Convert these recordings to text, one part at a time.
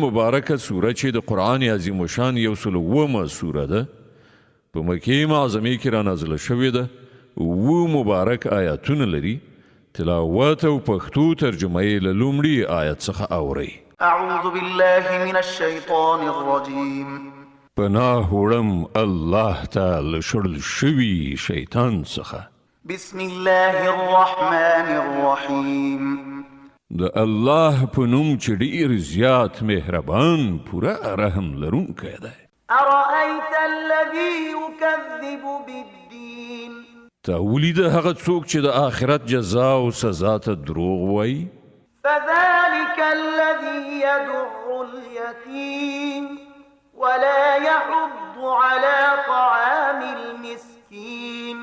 مبارکه سوره چې د قرآن عظیم الشان 107 سوره ده په مکې معظمې کې را نازله شوې ده 7 مبارک آیاتونه لري تلاوت او پښتو ترجمه یې له لومړي آیت څخه اورئ أعوذ بالله من الشيطان الرجيم پناه وړم الله ته له شړل شوي شیطان څخه بسم الله الرحمن الرحيم د الله په نوم چې ډېر زیات مهربان پوره رحم لرونکی دی أرأيت الذي يكذب بالدين تا ولیده هغه څوک چې د آخرت جزا او سزا ته دروغ وایي فذلك الذي يدع اليتيم ولا يحض على طعام المسكين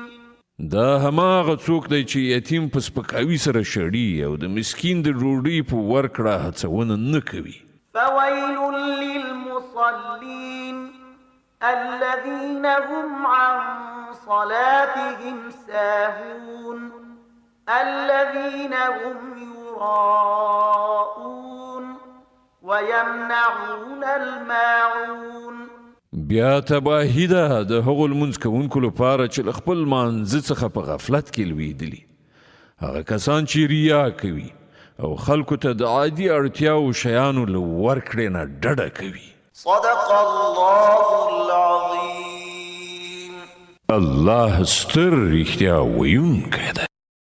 دا هماغه څوک دی چې یتیم په سپکاوي سره شړي او د مسکین د ډوډۍ په ورکړه هڅونه نه کوي فويل للمصلين الذين هم عن صلاتهم ساهون الذين هم يراءون ويمنعون الماعون بیا تباهي ده د هغو لمونځ کوونکو لپاره چې له خپل مانځه څخه په غفلت کې لویدلي هغه کسان چې ریا کوي او خلکو ته د عادي اړتیاو شیانو له ورکړې نه ډډه کوي صدق الله العظيم الله ستر رښتیا ویونکی دی